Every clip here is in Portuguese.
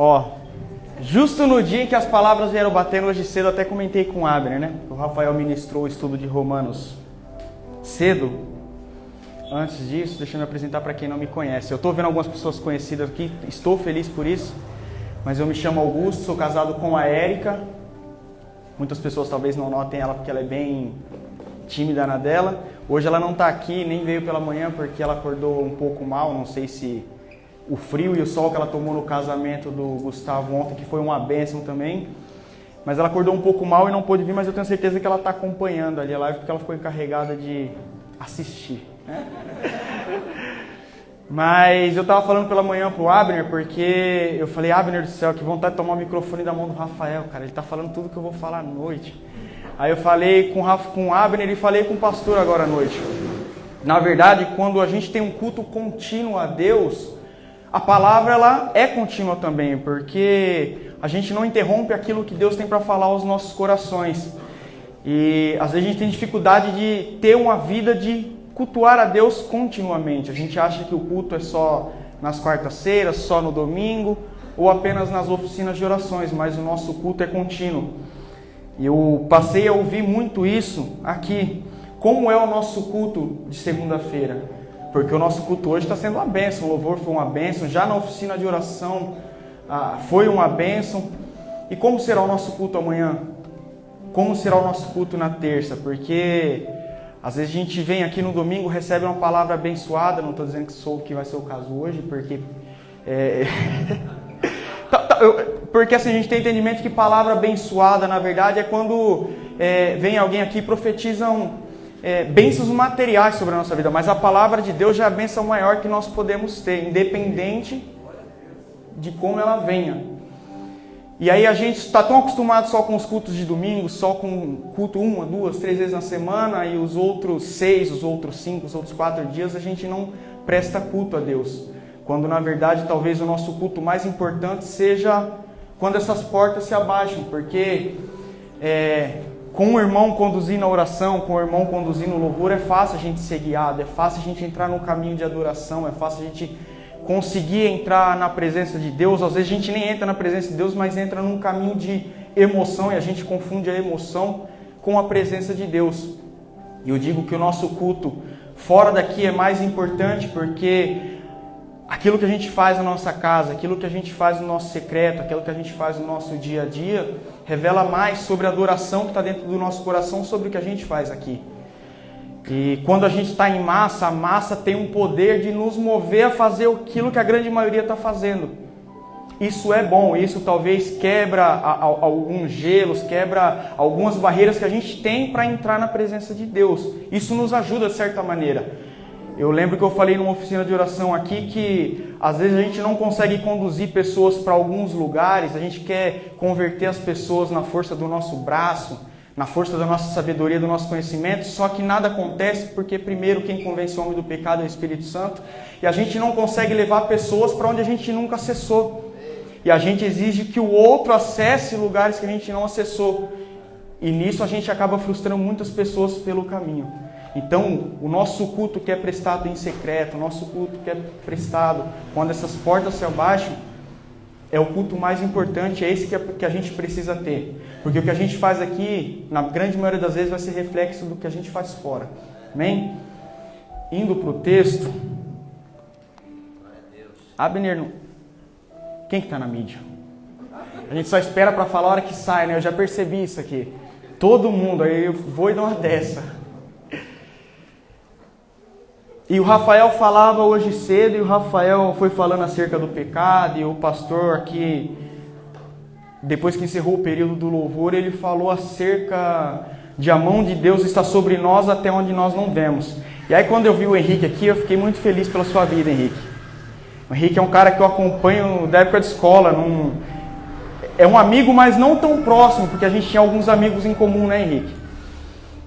Ó, justo no dia em que as palavras vieram batendo hoje cedo, eu até comentei com o Abner, né? O Rafael ministrou o estudo de Romanos cedo. Antes disso, deixa eu me apresentar para quem não me conhece. Eu estou vendo algumas pessoas conhecidas aqui, estou feliz por isso. Mas eu me chamo Augusto, sou casado com a Érica. Muitas pessoas talvez não notem ela porque ela é bem tímida na dela. Hoje ela não está aqui, nem veio pela manhã porque ela acordou um pouco mal. Não sei se o frio e o sol que ela tomou no casamento do Gustavo ontem, que foi uma bênção também. Mas ela acordou um pouco mal e não pôde vir, mas eu tenho certeza que ela está acompanhando ali a live porque ela ficou encarregada de assistir, né? Mas eu estava falando pela manhã pro Abner, porque eu falei, Abner do céu, que vontade de tomar o microfone da mão do Rafael, cara, ele está falando tudo que eu vou falar à noite. Aí eu falei com o Abner e falei com o pastor agora à noite. Na verdade, quando a gente tem um culto contínuo a Deus, a palavra ela é contínua também, porque a gente não interrompe aquilo que Deus tem para falar aos nossos corações. E às vezes a gente tem dificuldade de ter uma vida de cultuar a Deus continuamente. A gente acha que o culto é só nas quartas-feiras, só no domingo, ou apenas nas oficinas de orações, mas o nosso culto é contínuo. E eu passei a ouvir muito isso aqui. Como é o nosso culto de segunda-feira? Porque o nosso culto hoje está sendo uma bênção, o louvor foi uma bênção, já na oficina de oração foi uma bênção. E como será o nosso culto amanhã? Como será o nosso culto na terça? Porque às vezes a gente vem aqui no domingo, recebe uma palavra abençoada, não estou dizendo que vai ser o caso hoje, porque porque assim, a gente tem entendimento que palavra abençoada, na verdade, é quando vem alguém aqui e profetizam bênçãos materiais sobre a nossa vida, mas a palavra de Deus já é a bênção maior que nós podemos ter, independente de como ela venha. E aí a gente está tão acostumado só com os cultos de domingo, só com culto 1, 2, 3 vezes na semana, e os outros 6, os outros 5, os outros 4 dias a gente não presta culto a Deus. Quando na verdade talvez o nosso culto mais importante seja quando essas portas se abaixam, porque com o irmão conduzindo a oração, com o irmão conduzindo o louvor, é fácil a gente ser guiado, é fácil a gente entrar no caminho de adoração, é fácil a gente conseguir entrar na presença de Deus. Às vezes a gente nem entra na presença de Deus, mas entra num caminho de emoção e a gente confunde a emoção com a presença de Deus. E eu digo que o nosso culto fora daqui é mais importante porque aquilo que a gente faz na nossa casa, aquilo que a gente faz no nosso secreto, aquilo que a gente faz no nosso dia a dia, revela mais sobre a adoração que está dentro do nosso coração, sobre o que a gente faz aqui. E quando a gente está em massa, a massa tem um poder de nos mover a fazer aquilo que a grande maioria está fazendo. Isso é bom, isso talvez quebra alguns gelos, quebra algumas barreiras que a gente tem para entrar na presença de Deus. Isso nos ajuda de certa maneira. Eu lembro que eu falei numa oficina de oração aqui que às vezes a gente não consegue conduzir pessoas para alguns lugares, a gente quer converter as pessoas na força do nosso braço, na força da nossa sabedoria, do nosso conhecimento, só que nada acontece porque primeiro quem convence o homem do pecado é o Espírito Santo e a gente não consegue levar pessoas para onde a gente nunca acessou. E a gente exige que o outro acesse lugares que a gente não acessou. E nisso a gente acaba frustrando muitas pessoas pelo caminho. Então, o nosso culto que é prestado em secreto, o nosso culto que é prestado quando essas portas se abaixam, é o culto mais importante, é esse que a gente precisa ter. Porque o que a gente faz aqui, na grande maioria das vezes, vai ser reflexo do que a gente faz fora. Amém? Indo para o texto. Abner, quem que está na mídia? A gente só espera para falar a hora que sai, né? Eu já percebi isso aqui. Todo mundo, aí eu vou e dou uma dessa. E o Rafael falava hoje cedo, e o Rafael foi falando acerca do pecado, e o pastor aqui, depois que encerrou o período do louvor, ele falou acerca de a mão de Deus está sobre nós até onde nós não vemos. E aí quando eu vi o Henrique aqui, eu fiquei muito feliz pela sua vida, Henrique. O Henrique é um cara que eu acompanho da época de escola, é um amigo, mas não tão próximo, porque a gente tinha alguns amigos em comum, né, Henrique?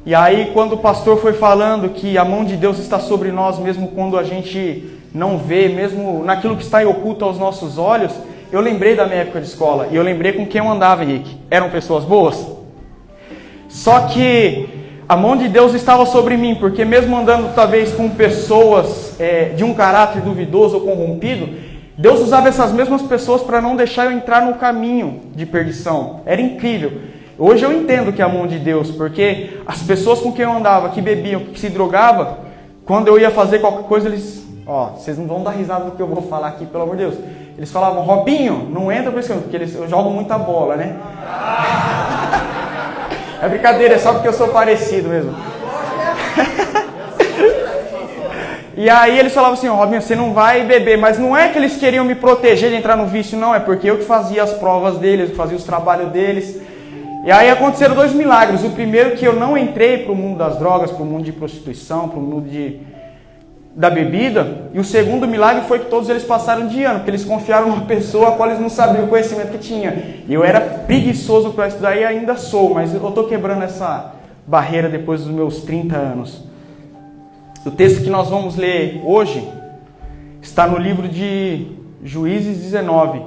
E aí quando o pastor foi falando que a mão de Deus está sobre nós, mesmo quando a gente não vê, mesmo naquilo que está em oculto aos nossos olhos, eu lembrei da minha época de escola, e eu lembrei com quem eu andava, Henrique. Eram pessoas boas? Só que a mão de Deus estava sobre mim, porque mesmo andando talvez com pessoas de um caráter duvidoso ou corrompido, Deus usava essas mesmas pessoas para não deixar eu entrar no caminho de perdição. Era incrível. Hoje eu entendo que é a mão de Deus, porque as pessoas com quem eu andava, que bebiam, que se drogavam, quando eu ia fazer qualquer coisa, eles... vocês não vão dar risada do que eu vou falar aqui, pelo amor de Deus. Eles falavam, Robinho, não entra por esse caminho, porque eu jogo muita bola, né? É brincadeira, é só porque eu sou parecido mesmo. E aí eles falavam assim, Robinho, você não vai beber. Mas não é que eles queriam me proteger de entrar no vício, não. É porque eu que fazia as provas deles, eu fazia os trabalhos deles. E aí aconteceram 2 milagres. O primeiro, que eu não entrei para o mundo das drogas, para o mundo de prostituição, para o mundo da bebida. E o segundo milagre foi que todos eles passaram de ano, porque eles confiaram numa pessoa a qual eles não sabiam o conhecimento que tinha. E eu era preguiçoso para estudar e ainda sou, mas eu estou quebrando essa barreira depois dos meus 30 anos. O texto que nós vamos ler hoje está no livro de Juízes 19.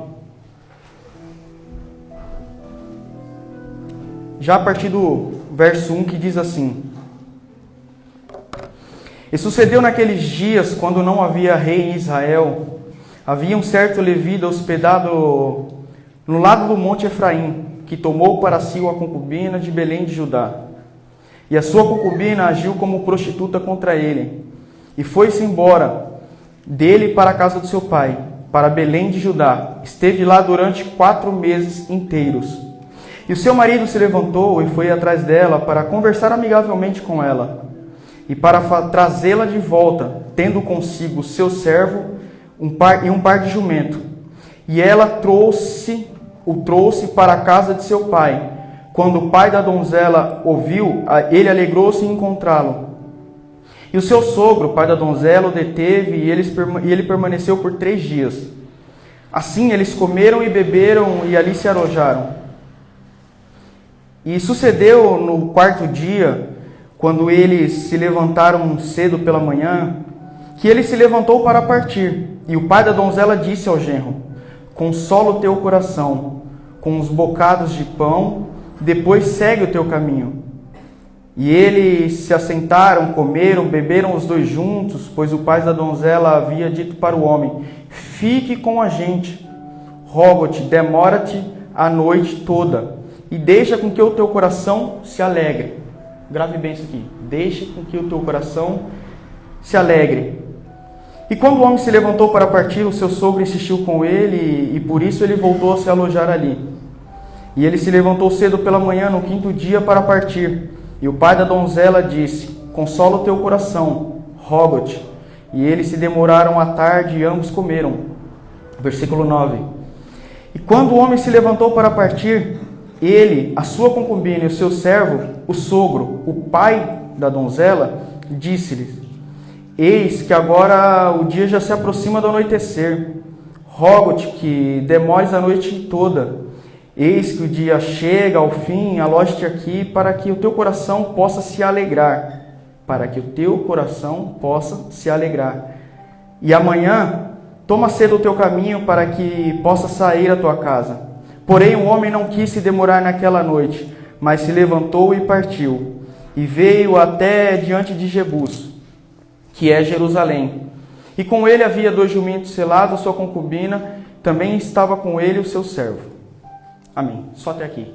Já a partir do verso 1, que diz assim: E sucedeu naqueles dias, quando não havia rei em Israel, havia um certo levita hospedado no lado do monte Efraim, que tomou para si uma concubina de Belém de Judá. E a sua concubina agiu como prostituta contra ele, e foi-se embora dele para a casa do seu pai, para Belém de Judá. Esteve lá durante 4 meses inteiros. E o seu marido se levantou e foi atrás dela para conversar amigavelmente com ela, e para trazê-la de volta, tendo consigo o seu servo um par de jumento. E ela o trouxe para a casa de seu pai. Quando o pai da donzela ouviu, ele alegrou-se em encontrá-lo. E o seu sogro, o pai da donzela, o deteve e ele permaneceu por 3 dias. Assim eles comeram e beberam e ali se alojaram. E sucedeu no 4º dia, quando eles se levantaram cedo pela manhã, que ele se levantou para partir. E o pai da donzela disse ao genro: Consola o teu coração com uns bocados de pão, depois segue o teu caminho. E eles se assentaram, comeram, beberam os 2 juntos, pois o pai da donzela havia dito para o homem: Fique com a gente, rogo-te, demora-te a noite toda, e deixa com que o teu coração se alegre. Grave bem isso aqui. Deixe com que o teu coração se alegre. E quando o homem se levantou para partir, o seu sogro insistiu com ele, e por isso ele voltou a se alojar ali. E ele se levantou cedo pela manhã, no 5º dia, para partir. E o pai da donzela disse: Consola o teu coração, rogo-te. E eles se demoraram à tarde e ambos comeram. Versículo 9. E quando o homem se levantou para partir, ele, a sua concubina e o seu servo, o sogro, o pai da donzela, disse-lhes: Eis que agora o dia já se aproxima do anoitecer. Rogo-te que demores a noite toda. Eis que o dia chega ao fim, aloje-te aqui, para que o teu coração possa se alegrar. Para que o teu coração possa se alegrar. E amanhã, toma cedo o teu caminho, para que possa sair à tua casa. Porém, o homem não quis se demorar naquela noite, mas se levantou e partiu. E veio até diante de Jebus, que é Jerusalém. E com ele havia 2 jumentos selados, sua concubina, também estava com ele o seu servo. Amém. Só até aqui.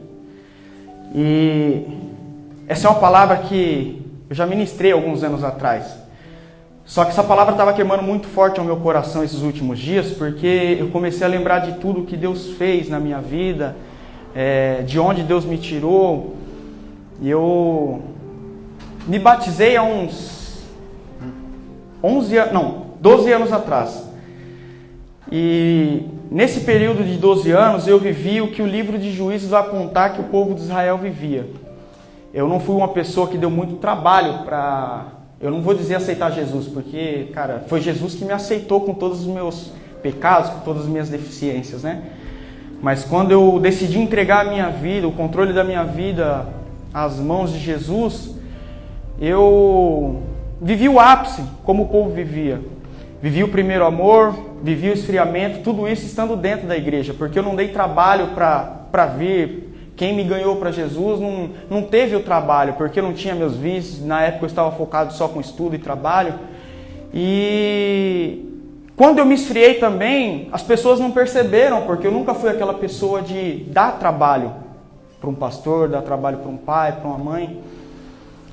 E essa é uma palavra que eu já ministrei alguns anos atrás. Só que essa palavra estava queimando muito forte ao meu coração esses últimos dias, porque eu comecei a lembrar de tudo que Deus fez na minha vida, de onde Deus me tirou. E eu me batizei há uns 12 anos atrás. E nesse período de 12 anos eu vivi o que o livro de Juízes vai apontar que o povo de Israel vivia. Eu não fui uma pessoa que deu muito trabalho para... Eu não vou dizer aceitar Jesus, porque, cara, foi Jesus que me aceitou com todos os meus pecados, com todas as minhas deficiências, né? Mas quando eu decidi entregar a minha vida, o controle da minha vida às mãos de Jesus, eu vivi o ápice, como o povo vivia. Vivi o primeiro amor, vivi o esfriamento, tudo isso estando dentro da igreja, porque eu não dei trabalho para vir. Quem me ganhou para Jesus não teve o trabalho, porque eu não tinha meus vícios. Na época eu estava focado só com estudo e trabalho. E quando eu me esfriei também, as pessoas não perceberam, porque eu nunca fui aquela pessoa de dar trabalho para um pastor, dar trabalho para um pai, para uma mãe.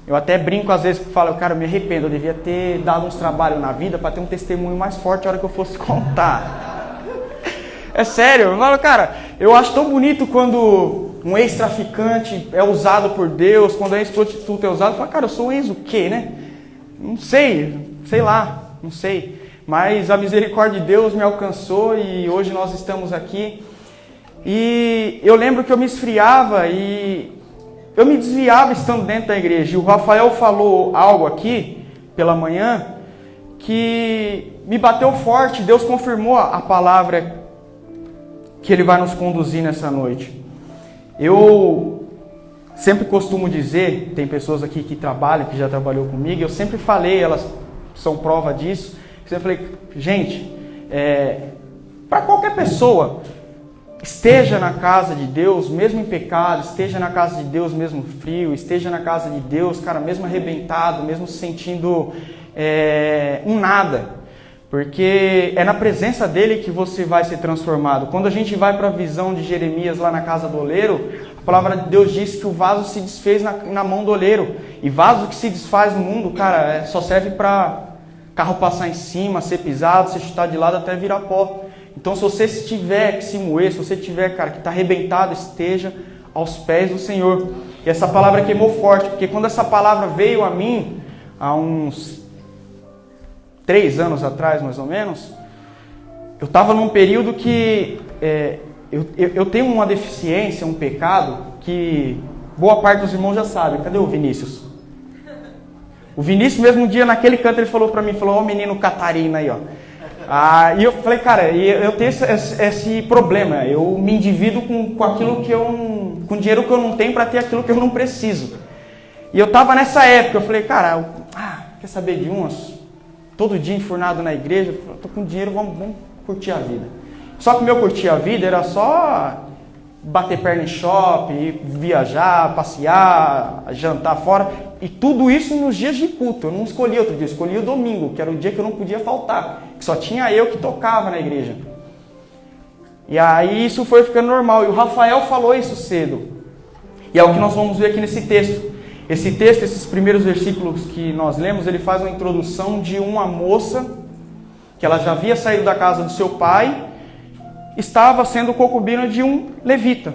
Eu até brinco às vezes, falo, cara, eu me arrependo, eu devia ter dado uns trabalhos na vida para ter um testemunho mais forte a hora que eu fosse contar. É sério, eu falo, cara, eu acho tão bonito quando um ex-traficante é usado por Deus, quando a ex-prostituta é usada, eu falo, cara, eu sou um ex o quê, né? Não sei lá, não sei. Mas a misericórdia de Deus me alcançou e hoje nós estamos aqui. E eu lembro que eu me esfriava e eu me desviava estando dentro da igreja. E o Rafael falou algo aqui pela manhã que me bateu forte. Deus confirmou a palavra que Ele vai nos conduzir nessa noite. Eu sempre costumo dizer, tem pessoas aqui que trabalham, que já trabalhou comigo, eu sempre falei, elas são prova disso, eu sempre falei, gente, para qualquer pessoa, esteja na casa de Deus, mesmo em pecado, esteja na casa de Deus mesmo frio, esteja na casa de Deus, cara, mesmo arrebentado, mesmo se sentindo um nada. Porque é na presença dele que você vai ser transformado. Quando a gente vai para a visão de Jeremias lá na casa do oleiro, a palavra de Deus diz que o vaso se desfez na mão do oleiro. E vaso que se desfaz no mundo, cara, só serve para carro passar em cima, ser pisado, ser chutado de lado até virar pó. Então se você tiver que se moer, se você tiver, cara, que está arrebentado, esteja aos pés do Senhor. E essa palavra queimou forte, porque quando essa palavra veio a mim, há uns 3 anos atrás, mais ou menos, eu estava num período que eu tenho uma deficiência, um pecado, que boa parte dos irmãos já sabe. Cadê o Vinícius? O Vinícius mesmo um dia naquele canto ele falou para mim, falou, ó, menino Catarina aí, ó. E eu falei, cara, eu tenho esse problema, eu me endivido com aquilo que com dinheiro que eu não tenho para ter aquilo que eu não preciso. E eu estava nessa época, eu falei, cara, quer saber de umas? Todo dia enfurnado na igreja, eu tô com dinheiro, vamos curtir a vida. Só que o meu curtir a vida era só bater perna em shopping, viajar, passear, jantar fora. E tudo isso nos dias de culto. Eu não escolhi outro dia, eu escolhi o domingo, que era o dia que eu não podia faltar. Que só tinha eu que tocava na igreja. E aí isso foi ficando normal. E o Rafael falou isso cedo. E é o que nós vamos ver aqui nesse texto. Esse texto, esses primeiros versículos que nós lemos, ele faz uma introdução de uma moça que ela já havia saído da casa do seu pai, estava sendo concubina de um levita.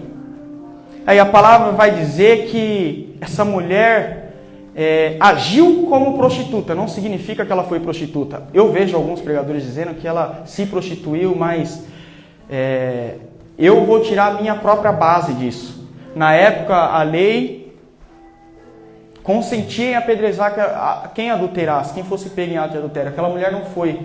Aí a palavra vai dizer que essa mulher agiu como prostituta, não significa que ela foi prostituta. Eu vejo alguns pregadores dizendo que ela se prostituiu, mas eu vou tirar a minha própria base disso. Na época, a lei consentia em apedrejar quem adulterasse, quem fosse pego em ato de adultério. Aquela mulher não foi.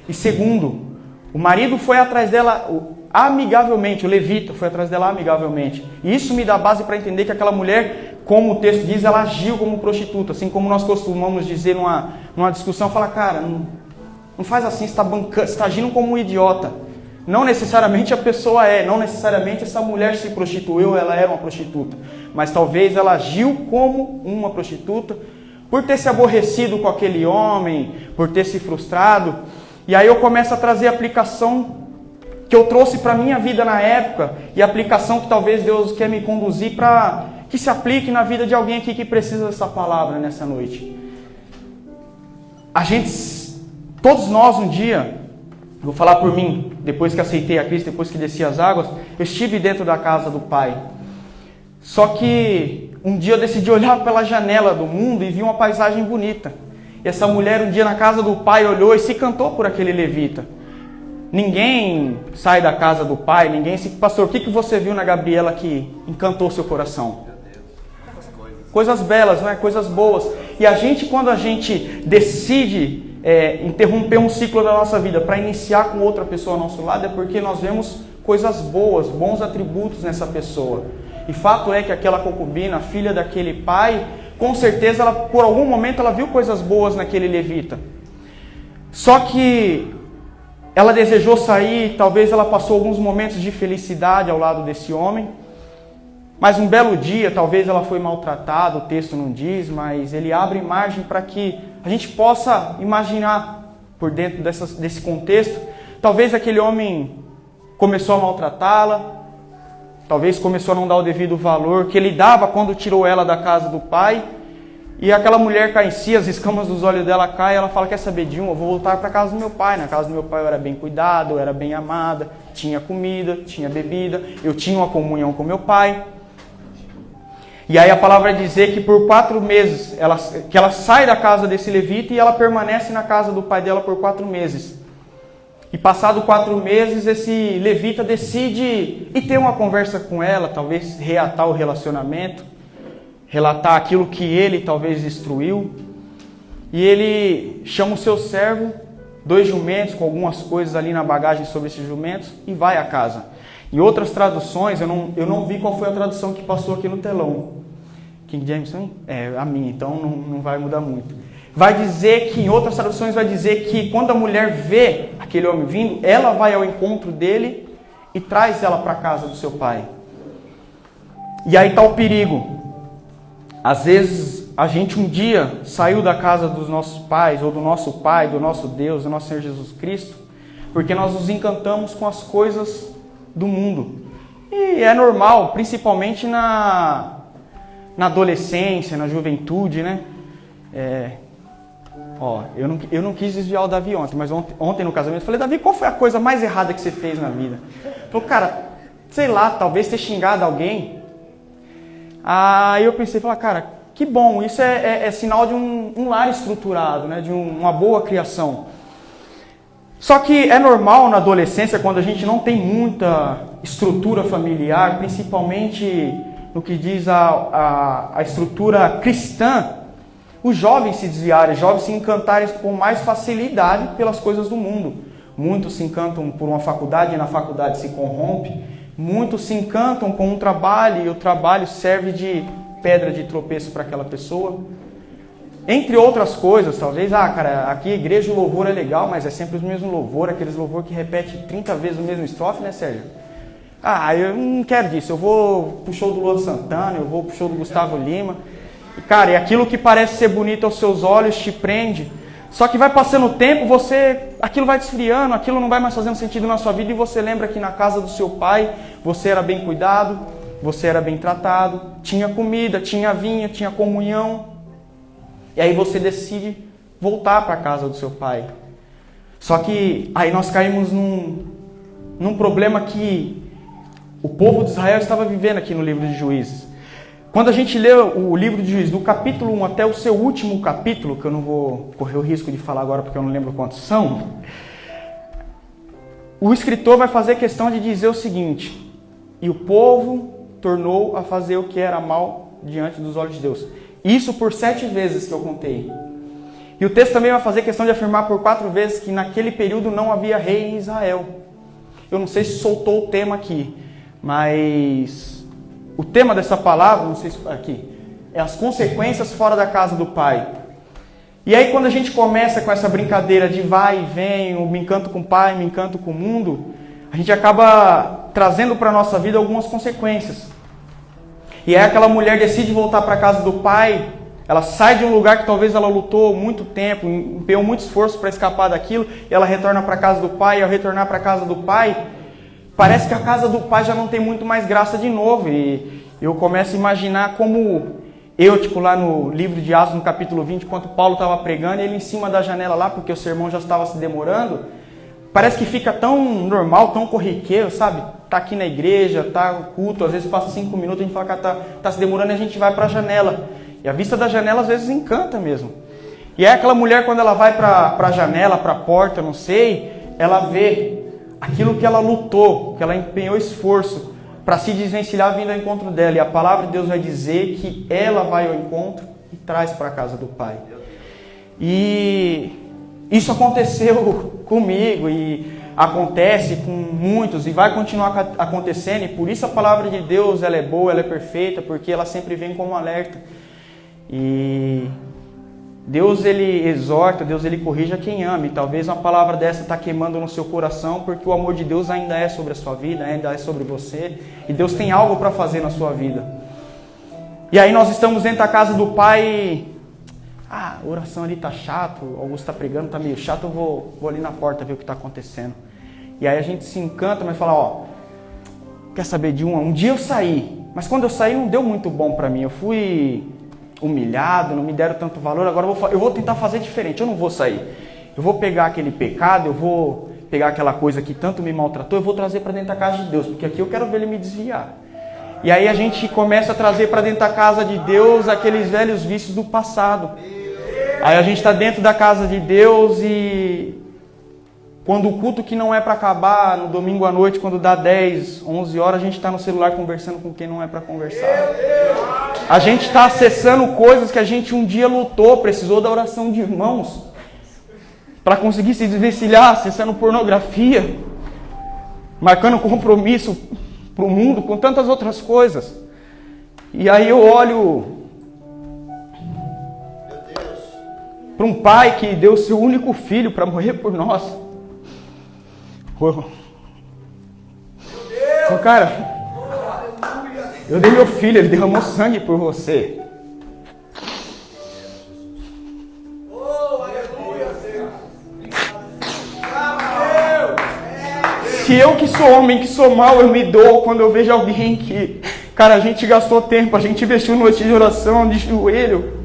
E segundo, o marido foi atrás dela amigavelmente, o levita foi atrás dela amigavelmente. E isso me dá base para entender que aquela mulher, como o texto diz, ela agiu como prostituta. Assim como nós costumamos dizer numa discussão, fala, cara, não faz assim, você está agindo como um idiota. Não necessariamente a pessoa não necessariamente essa mulher se prostituiu, ela era uma prostituta. Mas talvez ela agiu como uma prostituta, por ter se aborrecido com aquele homem, por ter se frustrado. E aí eu começo a trazer a aplicação que eu trouxe para a minha vida na época, e a aplicação que talvez Deus quer me conduzir para que se aplique na vida de alguém aqui que precisa dessa palavra nessa noite. Todos nós um dia, vou falar por mim, depois que aceitei a Cristo, depois que desci as águas, eu estive dentro da casa do Pai. Só que um dia eu decidi olhar pela janela do mundo e vi uma paisagem bonita. E essa mulher um dia na casa do Pai olhou e se encantou por aquele levita. Ninguém sai da casa do Pai, ninguém se... Pastor, o que você viu na Gabriela que encantou seu coração? Coisas belas, não é? Coisas boas. E a gente, quando a gente decide interromper um ciclo da nossa vida para iniciar com outra pessoa ao nosso lado, é porque nós vemos coisas boas, bons atributos nessa pessoa. E fato é que aquela concubina, filha daquele pai, com certeza, por algum momento, ela viu coisas boas naquele levita. Só que ela desejou sair, talvez ela passou alguns momentos de felicidade ao lado desse homem. Mas um belo dia, talvez ela foi maltratada, o texto não diz, mas ele abre margem para que a gente possa imaginar, por dentro desse contexto, Talvez aquele homem começou a maltratá-la, talvez começou a não dar o devido valor que ele dava quando tirou ela da casa do pai. E aquela mulher cai em si, as escamas dos olhos dela caem, ela fala, quer saber de eu vou voltar para a casa do meu pai. Na casa do meu pai eu era bem cuidado, eu era bem amada, tinha comida, tinha bebida, eu tinha uma comunhão com meu pai. E aí a palavra vai dizer que por 4 meses, que ela sai da casa desse levita e ela permanece na casa do pai dela por 4 meses. E passado 4 meses, esse levita decide ir ter uma conversa com ela, talvez reatar o relacionamento, relatar aquilo que ele talvez destruiu. E ele chama o seu servo, 2 jumentos com algumas coisas ali na bagagem sobre esses jumentos e vai à casa. Em outras traduções, eu não vi qual foi a tradução que passou aqui no telão. King James, a minha, então não vai mudar muito. Vai dizer que, em outras traduções, vai dizer que quando a mulher vê aquele homem vindo, ela vai ao encontro dele e traz ela para a casa do seu pai. E aí está o perigo. Às vezes, a gente um dia saiu da casa dos nossos pais, ou do nosso Pai, do nosso Deus, do nosso Senhor Jesus Cristo, porque nós nos encantamos com as coisas do mundo. E é normal, principalmente na adolescência, na juventude, né? Eu não quis desviar o Davi ontem, mas ontem no casamento eu falei, Davi, qual foi a coisa mais errada que você fez na vida? Ele falou, cara, sei lá, talvez ter xingado alguém. Aí eu pensei, cara, que bom, isso é sinal de um lar estruturado, né? De uma boa criação. Só que é normal na adolescência, quando a gente não tem muita estrutura familiar, principalmente no que diz a estrutura cristã, os jovens se desviarem, os jovens se encantarem com mais facilidade pelas coisas do mundo. Muitos se encantam por uma faculdade e na faculdade se corrompe. Muitos se encantam com um trabalho e o trabalho serve de pedra de tropeço para aquela pessoa. Entre outras coisas, talvez, cara, aqui a igreja o louvor é legal, mas é sempre o mesmo louvor, aqueles louvor que repete 30 vezes o mesmo estrofe, né, Sérgio? Eu não quero disso, eu vou pro show do Luan Santana, eu vou pro show do Gustavo Lima. E, cara, e aquilo que parece ser bonito aos seus olhos te prende. Só que vai passando o tempo, aquilo vai desfriando, aquilo não vai mais fazendo sentido na sua vida e você lembra que na casa do seu pai você era bem cuidado, você era bem tratado, tinha comida, tinha vinho, tinha comunhão. E aí você decide voltar para a casa do seu pai. Só que aí nós caímos num problema que o povo de Israel estava vivendo aqui no livro de Juízes. Quando a gente lê o livro de Juízes, do capítulo 1 até o seu último capítulo, que eu não vou correr o risco de falar agora porque eu não lembro quantos são, o escritor vai fazer questão de dizer o seguinte: e o povo tornou a fazer o que era mal diante dos olhos de Deus. Isso por 7 vezes que eu contei. E o texto também vai fazer questão de afirmar por 4 vezes que naquele período não havia rei em Israel. Eu não sei se soltou o tema aqui, mas o tema dessa palavra, não sei se aqui, é as consequências fora da casa do pai. E aí quando a gente começa com essa brincadeira de vai e vem, eu me encanto com o pai, me encanto com o mundo, a gente acaba trazendo para a nossa vida algumas consequências. E aí aquela mulher decide voltar para a casa do pai, ela sai de um lugar que talvez ela lutou muito tempo, empenhou muito esforço para escapar daquilo, e ela retorna para a casa do pai, e ao retornar para a casa do pai, parece que a casa do pai já não tem muito mais graça de novo. E eu começo a imaginar como eu, lá no livro de Atos, no capítulo 20, enquanto Paulo estava pregando, ele em cima da janela lá, porque o sermão já estava se demorando, parece que fica tão normal, tão corriqueiro, sabe? Tá aqui na igreja, tá no culto, às vezes passa 5 minutos, a gente fala que tá se demorando e a gente vai para a janela. E a vista da janela às vezes encanta mesmo. E aí aquela mulher, quando ela vai para a janela, para a porta, não sei, ela vê aquilo que ela lutou, que ela empenhou esforço para se desvencilhar vindo ao encontro dela. E a palavra de Deus vai dizer que ela vai ao encontro e traz para a casa do pai. E isso aconteceu comigo e acontece com muitos e vai continuar acontecendo. E por isso a palavra de Deus ela é boa, ela é perfeita, porque ela sempre vem como alerta. E Deus ele exorta, Deus ele corrige a quem ama. E talvez uma palavra dessa está queimando no seu coração, porque o amor de Deus ainda é sobre a sua vida, ainda é sobre você. E Deus tem algo para fazer na sua vida. E aí nós estamos dentro da casa do pai. A oração ali está chato, o Augusto está pregando, está meio chato, eu vou ali na porta ver o que está acontecendo. E aí a gente se encanta, mas fala, ó, quer saber de um dia eu saí, mas quando eu saí não deu muito bom para mim, eu fui humilhado, não me deram tanto valor, agora eu vou tentar fazer diferente, eu não vou sair. Eu vou pegar aquele pecado, eu vou pegar aquela coisa que tanto me maltratou, eu vou trazer para dentro da casa de Deus, porque aqui eu quero ver ele me desviar. E aí a gente começa a trazer para dentro da casa de Deus aqueles velhos vícios do passado. Aí a gente está dentro da casa de Deus e quando o culto que não é para acabar, no domingo à noite, quando dá 10, 11 horas, a gente está no celular conversando com quem não é para conversar. A gente está acessando coisas que a gente um dia lutou, precisou da oração de irmãos para conseguir se desvencilhar, acessando pornografia, marcando compromisso para o mundo com tantas outras coisas. E aí eu olho para um pai que deu seu único filho para morrer por nós. Então, cara, eu dei meu filho, ele derramou sangue por você. Se eu que sou homem, que sou mau, eu me dou quando eu vejo alguém que, cara, a gente gastou tempo, a gente investiu noite de oração, de joelho.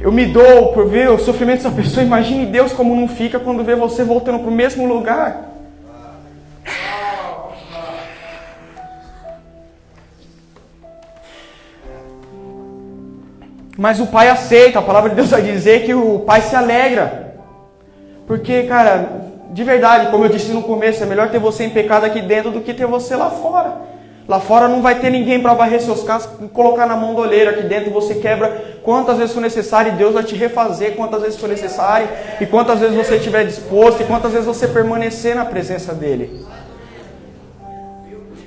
Eu me dou por ver o sofrimento dessa pessoa. Imagine Deus como não fica quando vê você voltando para o mesmo lugar. Mas o pai aceita, a palavra de Deus vai dizer que o pai se alegra. Porque, cara, de verdade, como eu disse no começo, é melhor ter você em pecado aqui dentro do que ter você lá fora. Lá fora não vai ter ninguém para varrer seus casos e colocar na mão do oleiro. Aqui dentro você quebra quantas vezes for necessário e Deus vai te refazer quantas vezes for necessário e quantas vezes você estiver disposto e quantas vezes você permanecer na presença dele.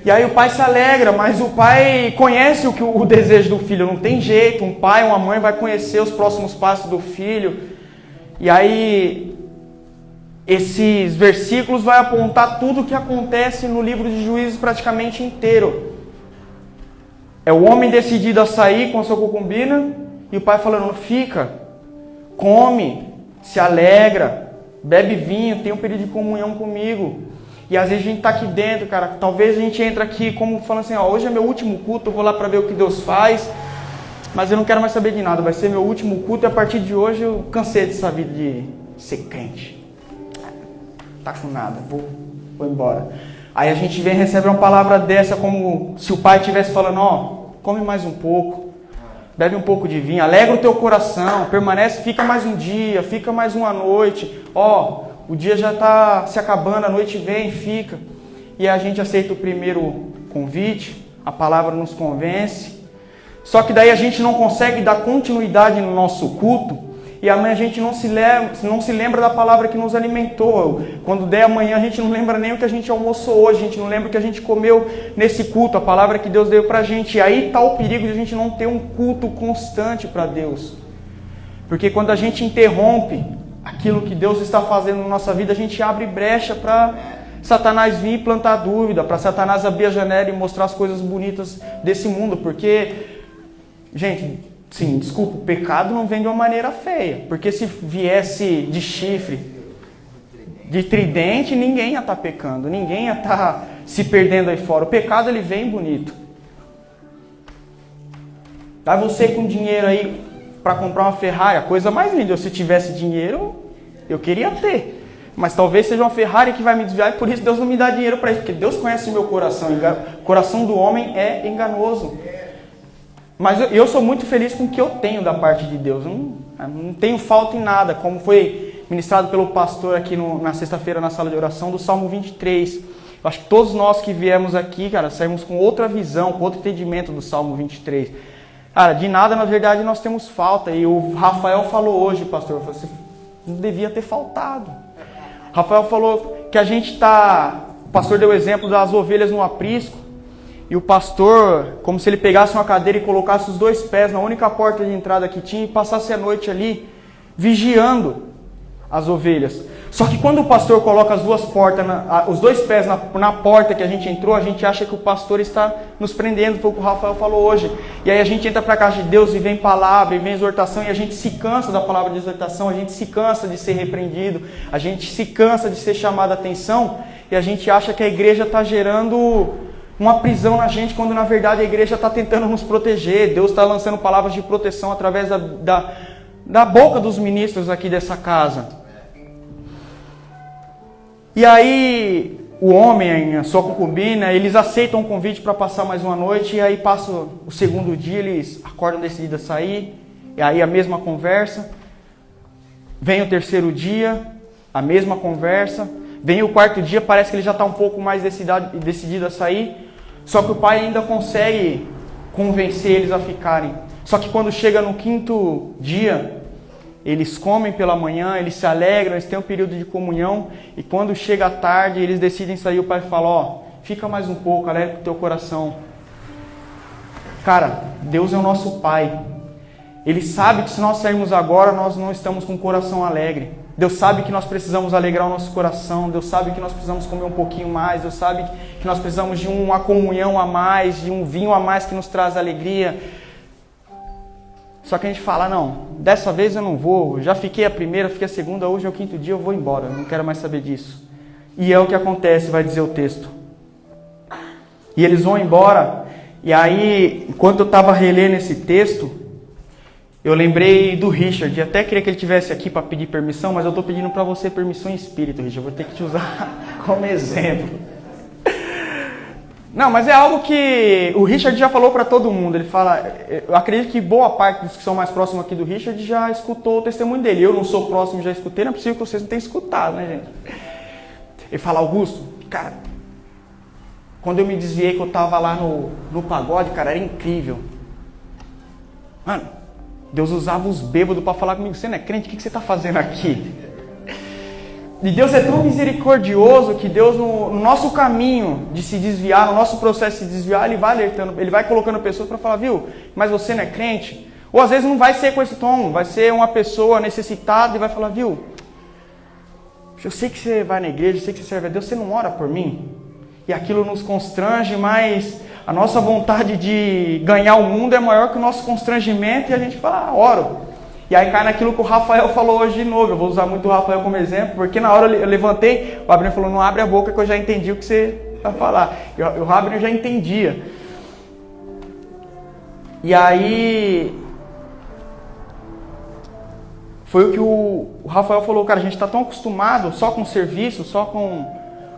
E aí o pai se alegra, mas o pai conhece o desejo do filho, não tem jeito. Um pai, uma mãe vai conhecer os próximos passos do filho. E aí esses versículos vai apontar tudo o que acontece no livro de Juízes praticamente inteiro. É o homem decidido a sair com a sua concubina e o pai falando, fica, come, se alegra, bebe vinho, tem um período de comunhão comigo. E às vezes a gente está aqui dentro, cara, talvez a gente entre aqui como falando assim, ó, hoje é meu último culto, eu vou lá para ver o que Deus faz, mas eu não quero mais saber de nada, vai ser meu último culto e a partir de hoje eu cansei dessa vida de ser crente. Tá com nada, vou embora. Aí a gente vem e recebe uma palavra dessa como se o pai estivesse falando, ó, come mais um pouco, bebe um pouco de vinho, alegra o teu coração, permanece, fica mais um dia, fica mais uma noite, ó, o dia já está se acabando, a noite vem, fica. E a gente aceita o primeiro convite, a palavra nos convence. Só que daí a gente não consegue dar continuidade no nosso culto. E amanhã a gente não se lembra da palavra que nos alimentou. Quando der amanhã a gente não lembra nem o que a gente almoçou hoje, a gente não lembra o que a gente comeu nesse culto, a palavra que Deus deu pra gente. E aí está o perigo de a gente não ter um culto constante para Deus. Porque quando a gente interrompe aquilo que Deus está fazendo na nossa vida, a gente abre brecha para Satanás vir e plantar dúvida, para Satanás abrir a janela e mostrar as coisas bonitas desse mundo. Porque, gente, sim, desculpa, o pecado não vem de uma maneira feia. Porque se viesse de chifre, de tridente, ninguém ia estar pecando, ninguém ia estar se perdendo aí fora. O pecado, ele vem bonito. Vai você com dinheiro aí para comprar uma Ferrari, a coisa mais linda. Se eu tivesse dinheiro, eu queria ter. Mas talvez seja uma Ferrari que vai me desviar e por isso Deus não me dá dinheiro para isso. Porque Deus conhece o meu coração. O coração do homem é enganoso. Mas eu sou muito feliz com o que eu tenho da parte de Deus. Eu não tenho falta em nada. Como foi ministrado pelo pastor aqui na sexta-feira na sala de oração do Salmo 23. Eu acho que todos nós que viemos aqui, cara, saímos com outra visão, com outro entendimento do Salmo 23. Cara, de nada, na verdade, nós temos falta. E o Rafael falou hoje, pastor, você não devia ter faltado. Rafael falou que a gente está... O pastor deu o exemplo das ovelhas no aprisco. E o pastor, como se ele pegasse uma cadeira e colocasse os dois pés na única porta de entrada que tinha e passasse a noite ali, vigiando as ovelhas. Só que quando o pastor coloca as duas portas, os dois pés na porta que a gente entrou, a gente acha que o pastor está nos prendendo, foi o que o Rafael falou hoje. E aí a gente entra para a casa de Deus e vem palavra, e vem exortação, e a gente se cansa da palavra de exortação, a gente se cansa de ser repreendido, a gente se cansa de ser chamado a atenção, e a gente acha que a igreja está gerando uma prisão na gente, quando na verdade a igreja está tentando nos proteger. Deus está lançando palavras de proteção através da boca dos ministros aqui dessa casa. E aí o homem, a sua concubina, eles aceitam o convite para passar mais uma noite, e aí passa o segundo dia, eles acordam decididos a sair, e aí a mesma conversa. Vem o terceiro dia, a mesma conversa. Vem o quarto dia, parece que ele já está um pouco mais decidido a sair. Só que o pai ainda consegue convencer eles a ficarem. Só que quando chega no quinto dia, eles comem pela manhã, eles se alegram, eles têm um período de comunhão. E quando chega a tarde, eles decidem sair. O pai fala, ó, fica mais um pouco, alegra o teu coração. Cara, Deus é o nosso pai. Ele sabe que se nós sairmos agora, nós não estamos com o coração alegre. Deus sabe que nós precisamos alegrar o nosso coração. Deus sabe que nós precisamos comer um pouquinho mais. Deus sabe que nós precisamos de uma comunhão a mais, de um vinho a mais que nos traz alegria. Só que a gente fala, não, dessa vez eu não vou. Já fiquei a primeira, fiquei a segunda, hoje é o quinto dia, eu vou embora. Eu não quero mais saber disso. E é o que acontece, vai dizer o texto. E eles vão embora. E aí, enquanto eu estava relendo esse texto, eu lembrei do Richard, até queria que ele estivesse aqui para pedir permissão, mas eu estou pedindo para você permissão em espírito, Richard. Eu vou ter que te usar como exemplo. Não, mas é algo que o Richard já falou para todo mundo. Ele fala, eu acredito que boa parte dos que são mais próximos aqui do Richard já escutou o testemunho dele. Eu não sou próximo, já escutei, não é possível que vocês não tenham escutado, né, gente? Ele fala, Augusto, cara, quando eu me desviei que eu estava lá no pagode, cara, era incrível. Mano, Deus usava os bêbados para falar comigo. Você não é crente? O que você está fazendo aqui? E Deus é tão misericordioso que Deus, no nosso caminho de se desviar, no nosso processo de se desviar, Ele vai alertando, Ele vai colocando pessoas para falar, viu, mas você não é crente? Ou às vezes não vai ser com esse tom, vai ser uma pessoa necessitada e vai falar, viu, eu sei que você vai na igreja, eu sei que você serve a Deus, você não ora por mim? E aquilo nos constrange, mas a nossa vontade de ganhar o mundo é maior que o nosso constrangimento, e a gente fala, oro. E aí cai naquilo que o Rafael falou hoje de novo. Eu vou usar muito o Rafael como exemplo, porque na hora eu levantei, o Abner falou, não abre a boca que eu já entendi o que você vai falar. E o Abner já entendia. E aí foi o que o Rafael falou, cara, a gente está tão acostumado só com o serviço, só com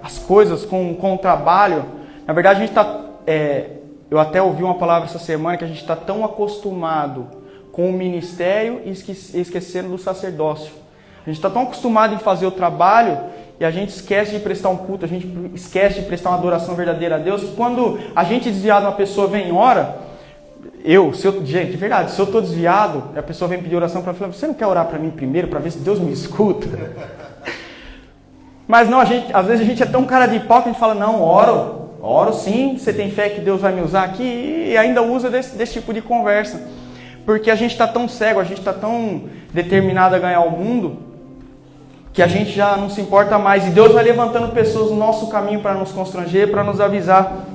as coisas, com o trabalho. Na verdade, a gente está... eu até ouvi uma palavra essa semana que a gente está tão acostumado com o ministério e esquecendo do sacerdócio. A gente está tão acostumado em fazer o trabalho e a gente esquece de prestar um culto, a gente esquece de prestar uma adoração verdadeira a Deus. Que quando a gente desviado, uma pessoa vem e ora, gente, de verdade, se eu estou desviado, a pessoa vem pedir oração para mim, você não quer orar para mim primeiro, para ver se Deus me escuta? Mas não, às vezes a gente é tão cara de pau que a gente fala, não, oro sim, você tem fé que Deus vai me usar aqui, e ainda usa desse tipo de conversa. Porque a gente está tão cego, a gente está tão determinado a ganhar o mundo, que a gente já não se importa mais. E Deus vai levantando pessoas no nosso caminho para nos constranger, para nos avisar.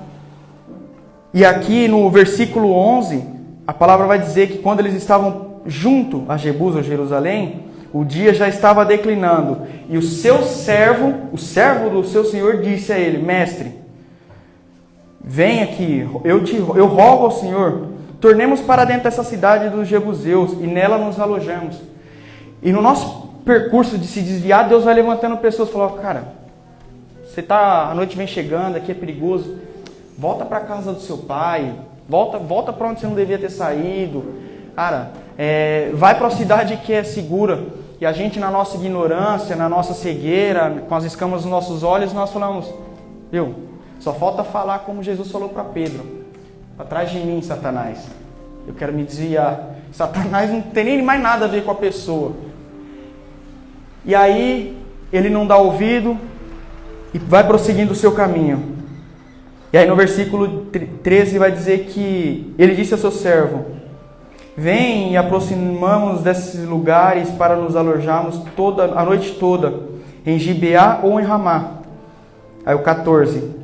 E aqui no versículo 11, a palavra vai dizer que quando eles estavam junto a Jebus, ou Jerusalém, o dia já estava declinando. E o seu servo, o servo do seu senhor, disse a ele, mestre, vem aqui, eu rogo ao Senhor, tornemos para dentro dessa cidade dos jebuseus e nela nos alojamos. E no nosso percurso de se desviar, Deus vai levantando pessoas e falou, cara, a noite vem chegando, aqui é perigoso, volta para a casa do seu pai, volta para onde você não devia ter saído, cara, vai para a cidade que é segura. E a gente, na nossa ignorância, na nossa cegueira, com as escamas nos nossos olhos, nós falamos, viu, só falta falar como Jesus falou para Pedro, atrás de mim, Satanás, eu quero me desviar. Satanás não tem nem mais nada a ver com a pessoa. E aí, ele não dá ouvido e vai prosseguindo o seu caminho. E aí no versículo 13 vai dizer que ele disse ao seu servo, vem e aproximamos desses lugares para nos alojarmos a noite toda, em Gibeá ou em Ramá. Aí o 14,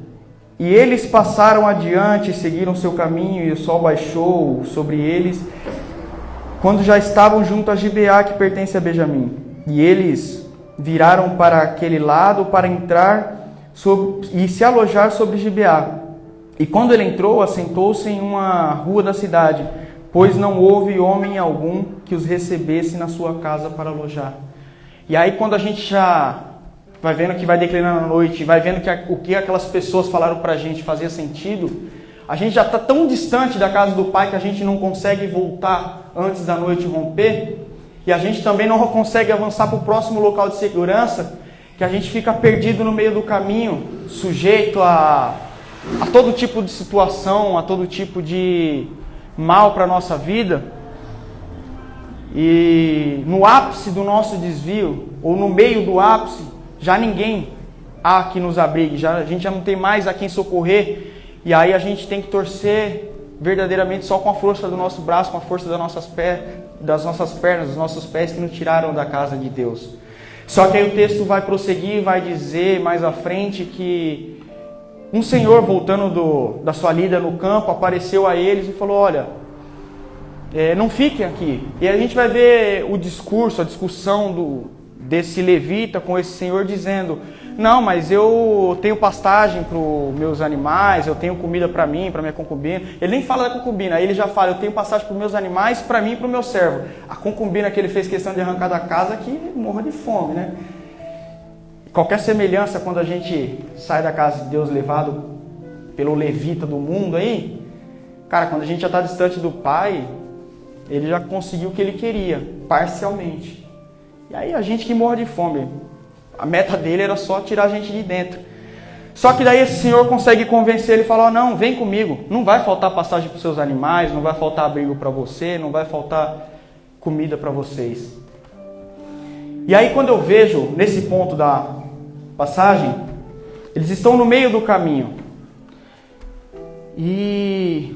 e eles passaram adiante e seguiram seu caminho, e o sol baixou sobre eles, quando já estavam junto a Gibeá, que pertence a Benjamim. E eles viraram para aquele lado para entrar e se alojar sobre Gibeá. E quando ele entrou, assentou-se em uma rua da cidade, pois não houve homem algum que os recebesse na sua casa para alojar. E aí quando a gente já vai vendo que vai declinando a noite, vai vendo que o que aquelas pessoas falaram pra gente fazia sentido, a gente já está tão distante da casa do Pai que a gente não consegue voltar antes da noite romper, e a gente também não consegue avançar para o próximo local de segurança, que a gente fica perdido no meio do caminho, sujeito a todo tipo de situação, a todo tipo de mal para a nossa vida. E no ápice do nosso desvio, ou no meio do ápice, já ninguém há que nos abrigue, a gente já não tem mais a quem socorrer, e aí a gente tem que torcer verdadeiramente só com a força do nosso braço, com a força das nossas pernas, dos nossos pés que nos tiraram da casa de Deus. Só que aí o texto vai prosseguir, vai dizer mais à frente que um senhor, voltando da sua lida no campo, apareceu a eles e falou: olha, não fiquem aqui. E a gente vai ver a discussão desse levita com esse senhor dizendo: não, mas eu tenho pastagem para os meus animais, eu tenho comida para mim, para minha concubina. Ele nem fala da concubina, aí ele já fala: eu tenho pastagem para os meus animais, para mim e para o meu servo. A concubina que ele fez questão de arrancar da casa, que morra de fome, né? Qualquer semelhança quando a gente sai da casa de Deus levado pelo levita do mundo aí, cara, quando a gente já está distante do Pai, ele já conseguiu o que ele queria, parcialmente. E aí a gente que morre de fome, a meta dele era só tirar a gente de dentro. Só que daí esse senhor consegue convencer ele e fala: não, vem comigo, não vai faltar pastagem para os seus animais, não vai faltar abrigo para você, não vai faltar comida para vocês. E aí quando eu vejo nesse ponto da passagem, eles estão no meio do caminho. E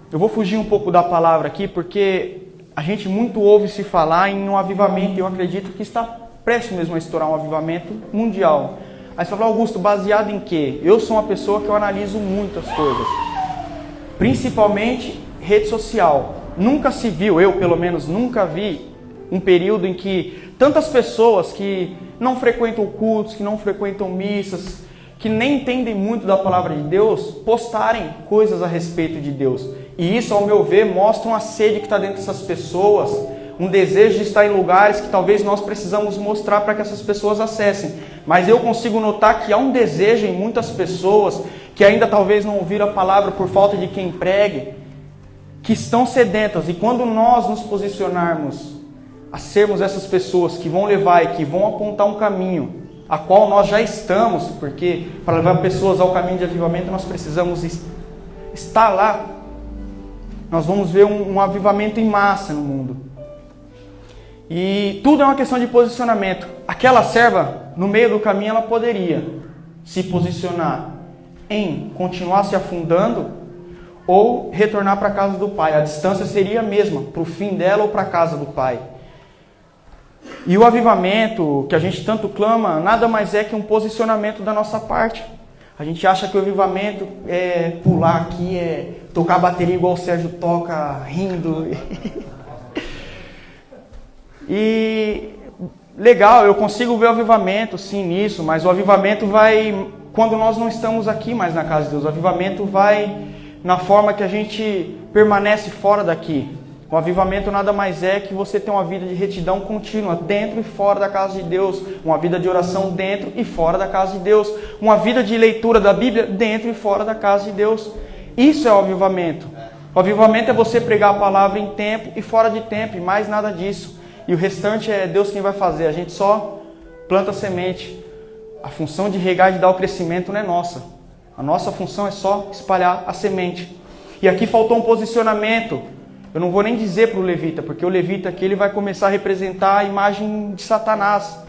eu vou fugir um pouco da palavra aqui, porque a gente muito ouve se falar em um avivamento, e eu acredito que está prestes mesmo a estourar um avivamento mundial. Aí você fala: Augusto, baseado em quê? Eu sou uma pessoa que eu analiso muitas coisas, principalmente rede social. Nunca se viu, eu pelo menos nunca vi, um período em que tantas pessoas que não frequentam cultos, que não frequentam missas, que nem entendem muito da palavra de Deus, postarem coisas a respeito de Deus. E isso, ao meu ver, mostra uma sede que está dentro dessas pessoas, um desejo de estar em lugares que talvez nós precisamos mostrar para que essas pessoas acessem. Mas eu consigo notar que há um desejo em muitas pessoas que ainda talvez não ouviram a palavra por falta de quem pregue, que estão sedentas. E quando nós nos posicionarmos a sermos essas pessoas que vão levar e que vão apontar um caminho, a qual nós já estamos, porque para levar pessoas ao caminho de avivamento nós precisamos estar lá, nós vamos ver um avivamento em massa no mundo. E tudo é uma questão de posicionamento. Aquela serva, no meio do caminho, ela poderia se posicionar em continuar se afundando ou retornar para a casa do Pai. A distância seria a mesma, para o fim dela ou para a casa do Pai. E o avivamento que a gente tanto clama, nada mais é que um posicionamento da nossa parte. A gente acha que o avivamento é pular aqui, é tocar a bateria igual o Sérgio toca, rindo. E legal, eu consigo ver o avivamento sim nisso, mas o avivamento vai quando nós não estamos aqui mais na casa de Deus. O avivamento vai na forma que a gente permanece fora daqui. O avivamento nada mais é que você ter uma vida de retidão contínua dentro e fora da casa de Deus, uma vida de oração dentro e fora da casa de Deus, uma vida de leitura da Bíblia dentro e fora da casa de Deus. Isso é o avivamento. O avivamento é você pregar a palavra em tempo e fora de tempo, e mais nada disso. E o restante é Deus quem vai fazer. A gente só planta a semente. A função de regar e de dar o crescimento não é nossa. A nossa função é só espalhar a semente. E aqui faltou um posicionamento. Eu não vou nem dizer para o levita, porque o levita aqui ele vai começar a representar a imagem de Satanás.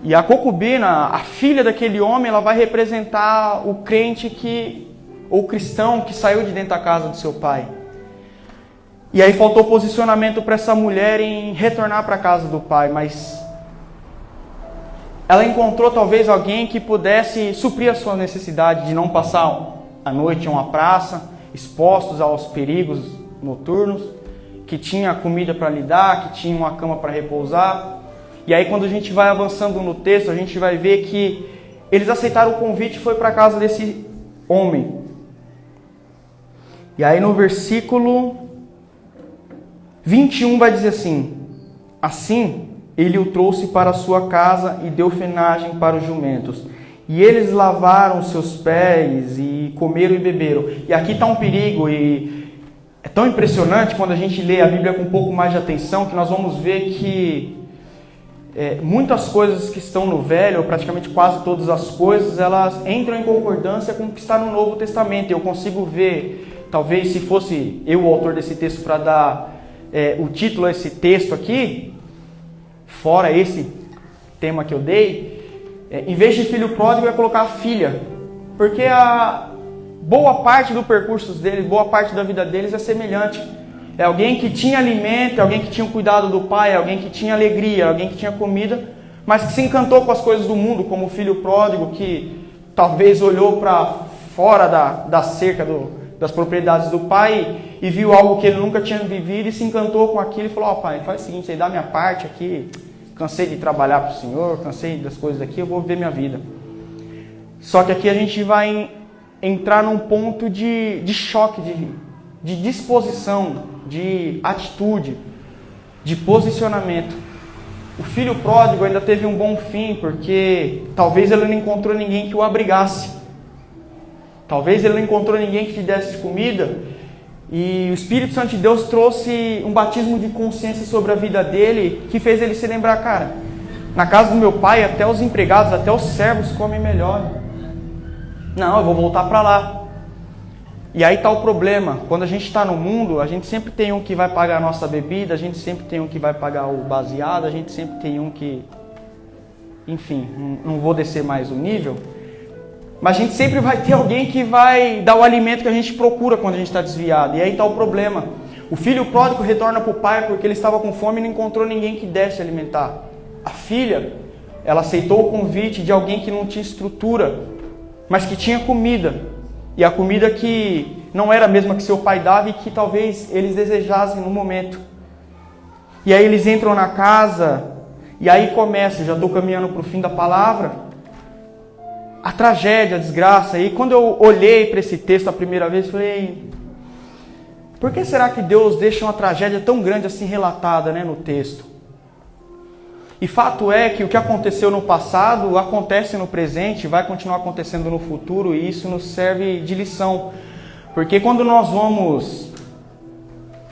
E a concubina, a filha daquele homem, ela vai representar o crente ou o cristão que saiu de dentro da casa do seu pai. E aí faltou posicionamento para essa mulher em retornar para a casa do pai, mas ela encontrou talvez alguém que pudesse suprir a sua necessidade de não passar a noite em uma praça, expostos aos perigos noturnos, que tinha comida para lhe dar, que tinha uma cama para repousar. E aí quando a gente vai avançando no texto, a gente vai ver que eles aceitaram o convite e foi para a casa desse homem. E aí no versículo 21 vai dizer assim: assim ele o trouxe para a sua casa e deu fenagem para os jumentos. E eles lavaram seus pés e comeram e beberam. E aqui está um perigo, e é tão impressionante quando a gente lê a Bíblia com um pouco mais de atenção, que nós vamos ver que muitas coisas que estão no Velho, ou praticamente quase todas as coisas, elas entram em concordância com o que está no Novo Testamento. Eu consigo ver, talvez se fosse eu o autor desse texto para dar o título a esse texto aqui, fora esse tema que eu dei, em vez de filho pródigo, eu ia colocar filha, porque a boa parte do percurso deles, boa parte da vida deles é semelhante. É alguém que tinha alimento, é alguém que tinha o cuidado do pai, é alguém que tinha alegria, é alguém que tinha comida, mas que se encantou com as coisas do mundo, como o filho pródigo que talvez olhou para fora da cerca das propriedades do pai e viu algo que ele nunca tinha vivido e se encantou com aquilo e falou: ó, pai, faz o seguinte, aí dá minha parte aqui, cansei de trabalhar para o Senhor, cansei das coisas aqui, eu vou viver minha vida. Só que aqui a gente vai entrar num ponto de choque, de disposição, de atitude, de posicionamento. O filho pródigo ainda teve um bom fim, porque talvez ele não encontrou ninguém que o abrigasse. Talvez ele não encontrou ninguém que lhe desse comida. E o Espírito Santo de Deus trouxe um batismo de consciência sobre a vida dele, que fez ele se lembrar: cara, na casa do meu pai até os empregados, até os servos comem melhor. Não, eu vou voltar para lá. E aí está o problema. Quando a gente está no mundo, a gente sempre tem um que vai pagar a nossa bebida, a gente sempre tem um que vai pagar o baseado, a gente sempre tem um que... Enfim, não vou descer mais o nível. Mas a gente sempre vai ter alguém que vai dar o alimento que a gente procura quando a gente está desviado. E aí está o problema. O filho pródigo retorna para o pai porque ele estava com fome e não encontrou ninguém que desse alimentar. A filha, ela aceitou o convite de alguém que não tinha estrutura, mas que tinha comida. E a comida que não era a mesma que seu pai dava e que talvez eles desejassem no momento. E aí eles entram na casa e aí começa, já estou caminhando para o fim da palavra, a tragédia, a desgraça. E quando eu olhei para esse texto a primeira vez, falei: por que será que Deus deixa uma tragédia tão grande assim relatada, no texto? E fato é que o que aconteceu no passado acontece no presente, vai continuar acontecendo no futuro, e isso nos serve de lição. Porque quando nós vamos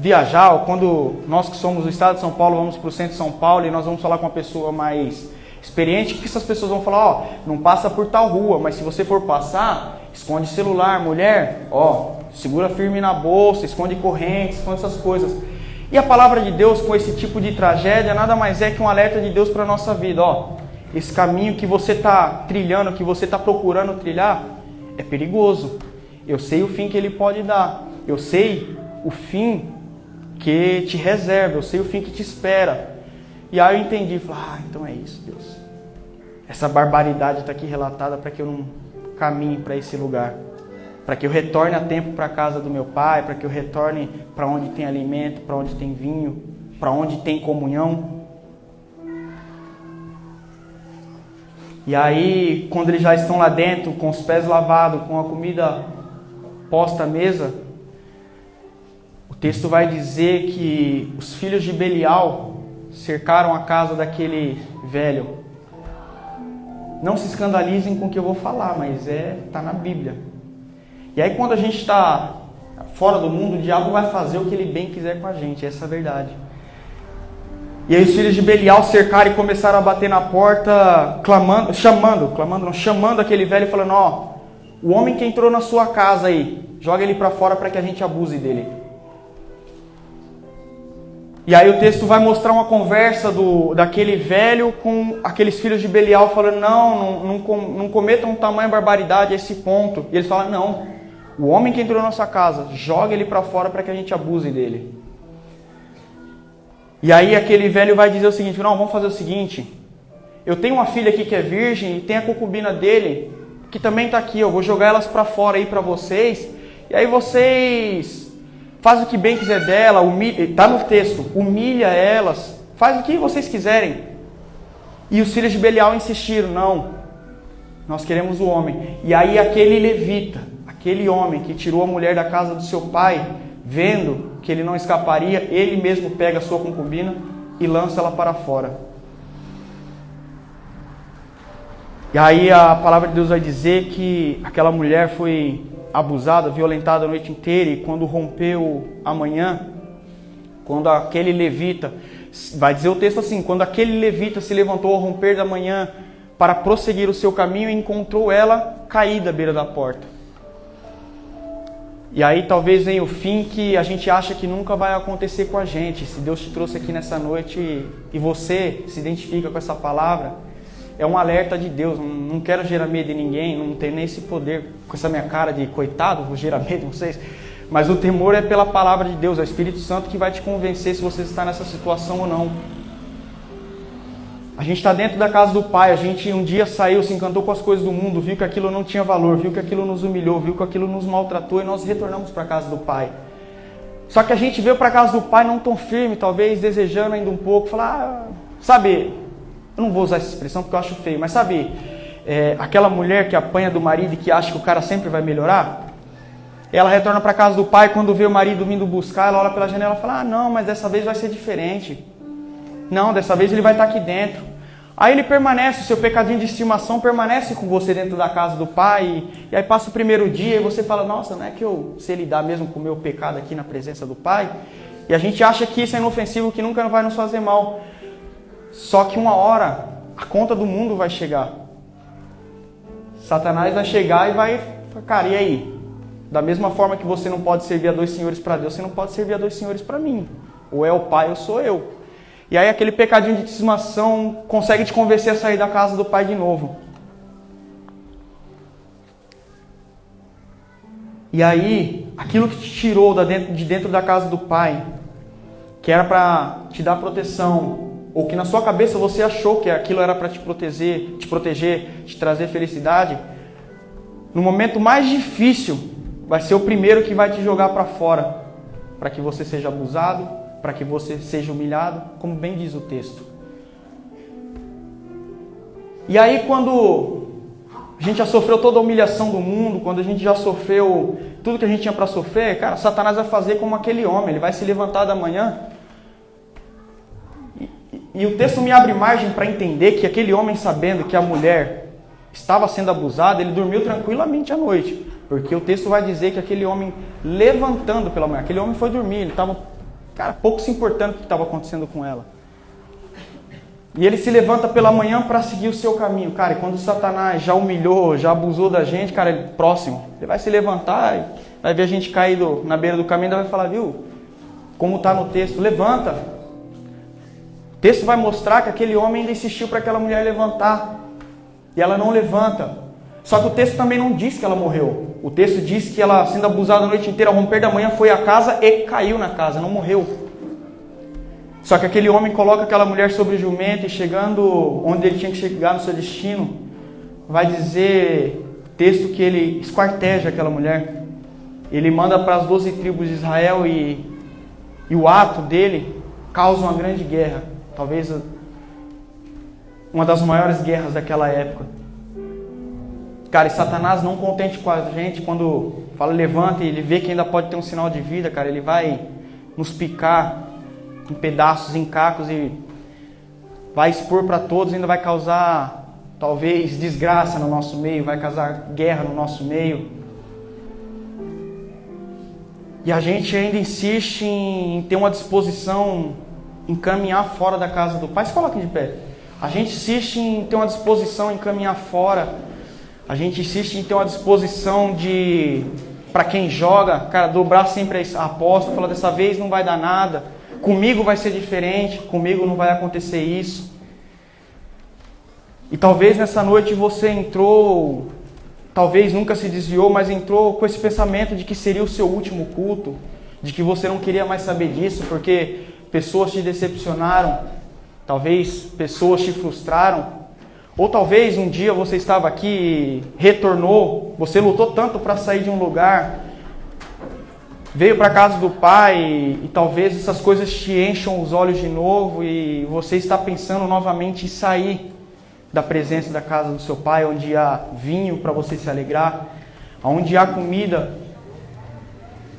viajar, ou quando nós que somos do estado de São Paulo vamos para o centro de São Paulo e nós vamos falar com uma pessoa mais experiente, o que essas pessoas vão falar? Ó, não passa por tal rua, mas se você for passar, esconde celular, mulher, segura firme na bolsa, esconde corrente, esconde essas coisas. E a palavra de Deus com esse tipo de tragédia nada mais é que um alerta de Deus para a nossa vida. Esse caminho que você está trilhando, que você está procurando trilhar, é perigoso. Eu sei o fim que ele pode dar. Eu sei o fim que te reserva. Eu sei o fim que te espera. E aí eu entendi. Falei: então é isso, Deus. Essa barbaridade está aqui relatada para que eu não caminhe para esse lugar. Para que eu retorne a tempo para a casa do meu pai, para que eu retorne para onde tem alimento, para onde tem vinho, para onde tem comunhão. E aí, quando eles já estão lá dentro, com os pés lavados, com a comida posta à mesa, o texto vai dizer que os filhos de Belial cercaram a casa daquele velho. Não se escandalizem com o que eu vou falar, mas está na Bíblia. E aí quando a gente está fora do mundo, o diabo vai fazer o que ele bem quiser com a gente, essa é a verdade. E aí os filhos de Belial cercaram e começaram a bater na porta, chamando aquele velho e falando: o homem que entrou na sua casa aí, joga ele para fora para que a gente abuse dele. E aí o texto vai mostrar uma conversa daquele velho com aqueles filhos de Belial falando: não cometam tamanha barbaridade a esse ponto. E eles falam: não. O homem que entrou na nossa casa, joga ele para fora para que a gente abuse dele. E aí aquele velho vai dizer o seguinte: não, vamos fazer o seguinte. Eu tenho uma filha aqui que é virgem e tem a concubina dele, que também está aqui. Eu vou jogar elas para fora aí para vocês. E aí vocês fazem o que bem quiser dela, está no texto, humilha elas, faz o que vocês quiserem. E os filhos de Belial insistiram: não, Nós queremos o homem. E aí aquele levita, aquele homem que tirou a mulher da casa do seu pai, vendo que ele não escaparia, ele mesmo pega a sua concubina e lança ela para fora. E aí a palavra de Deus vai dizer que aquela mulher foi abusada, violentada a noite inteira, e quando rompeu a manhã, quando aquele levita, vai dizer o texto assim, quando aquele levita se levantou ao romper da manhã para prosseguir o seu caminho, encontrou ela caída à beira da porta. E aí talvez venha o fim que a gente acha que nunca vai acontecer com a gente. Se Deus te trouxe aqui nessa noite e você se identifica com essa palavra, é um alerta de Deus. Não quero gerar medo em ninguém, não tenho nem esse poder com essa minha cara de coitado, vou gerar medo em vocês. Mas o temor é pela palavra de Deus, é o Espírito Santo que vai te convencer se você está nessa situação ou não. A gente está dentro da casa do Pai, a gente um dia saiu, se encantou com as coisas do mundo, viu que aquilo não tinha valor, viu que aquilo nos humilhou, viu que aquilo nos maltratou e nós retornamos para a casa do Pai. Só que a gente veio para a casa do Pai não tão firme, talvez desejando ainda um pouco, falar, sabe, eu não vou usar essa expressão porque eu acho feio, mas sabe, aquela mulher que apanha do marido e que acha que o cara sempre vai melhorar, ela retorna para a casa do Pai, quando vê o marido vindo buscar, ela olha pela janela e fala, não, mas dessa vez vai ser diferente. Não, dessa vez ele vai estar aqui dentro. Aí ele permanece, o seu pecadinho de estimação permanece com você dentro da casa do Pai. E aí passa o primeiro dia e você fala, nossa, não é que eu sei lidar mesmo com o meu pecado aqui na presença do Pai? E a gente acha que isso é inofensivo, que nunca vai nos fazer mal. Só que uma hora a conta do mundo vai chegar. Satanás vai chegar e vai, cara, e aí? Da mesma forma que você não pode servir a dois senhores para Deus, você não pode servir a dois senhores para mim. Ou é o Pai ou sou eu. E aí aquele pecadinho de estimação consegue te convencer a sair da casa do Pai de novo. E aí, aquilo que te tirou de dentro da casa do Pai, que era para te dar proteção, ou que na sua cabeça você achou que aquilo era para te proteger, te trazer felicidade, no momento mais difícil, vai ser o primeiro que vai te jogar para fora, para que você seja abusado, para que você seja humilhado, como bem diz o texto. E aí quando a gente já sofreu toda a humilhação do mundo, quando a gente já sofreu tudo que a gente tinha para sofrer, cara, Satanás vai fazer como aquele homem, ele vai se levantar da manhã. E o texto me abre margem para entender que aquele homem, sabendo que a mulher estava sendo abusada, ele dormiu tranquilamente à noite. Porque o texto vai dizer que aquele homem, levantando pela manhã, aquele homem foi dormir, ele estava, cara, pouco se importando com o que estava acontecendo com ela. E ele se levanta pela manhã para seguir o seu caminho. Cara, e quando Satanás já humilhou, já abusou da gente, cara, ele próximo, ele vai se levantar, e vai ver a gente caído na beira do caminho, e vai falar, viu, como está no texto, levanta. O texto vai mostrar que aquele homem ainda insistiu para aquela mulher levantar. E ela não levanta. Só que o texto também não diz que ela morreu. O texto diz que ela, sendo abusada a noite inteira, ao romper da manhã, foi à casa e caiu na casa, não morreu. Só que aquele homem coloca aquela mulher sobre o jumento e chegando onde ele tinha que chegar no seu destino, vai dizer, texto, que ele esquarteja aquela mulher. Ele manda para as 12 tribos de Israel e o ato dele causa uma grande guerra. Talvez uma das maiores guerras daquela época. Cara, e Satanás, não contente com a gente, quando fala levanta e ele vê que ainda pode ter um sinal de vida, cara, ele vai nos picar em pedaços, em cacos e vai expor para todos, ainda vai causar talvez desgraça no nosso meio, vai causar guerra no nosso meio. E a gente ainda insiste em ter uma disposição em caminhar fora da casa do Pai. Se coloquem de pé. A gente insiste em ter uma disposição em caminhar fora. A gente insiste em ter uma disposição de, para quem joga, cara, dobrar sempre a aposta, falar dessa vez não vai dar nada, comigo vai ser diferente, comigo não vai acontecer isso. E talvez nessa noite você entrou, talvez nunca se desviou, mas entrou com esse pensamento de que seria o seu último culto, de que você não queria mais saber disso, porque pessoas te decepcionaram, talvez pessoas te frustraram. Ou talvez um dia você estava aqui, retornou, você lutou tanto para sair de um lugar, veio para a casa do Pai e talvez essas coisas te encham os olhos de novo e você está pensando novamente em sair da presença da casa do seu Pai, onde há vinho para você se alegrar, onde há comida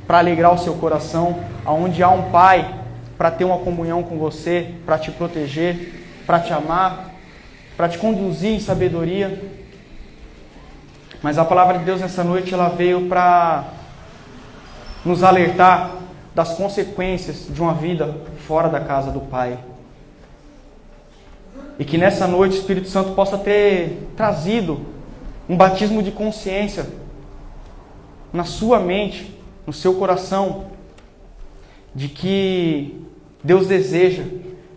para alegrar o seu coração, onde há um Pai para ter uma comunhão com você, para te proteger, para te amar, para te conduzir em sabedoria. Mas a palavra de Deus nessa noite, ela veio para nos alertar das consequências de uma vida fora da casa do Pai. E que nessa noite o Espírito Santo possa ter trazido um batismo de consciência na sua mente, no seu coração, de que Deus deseja,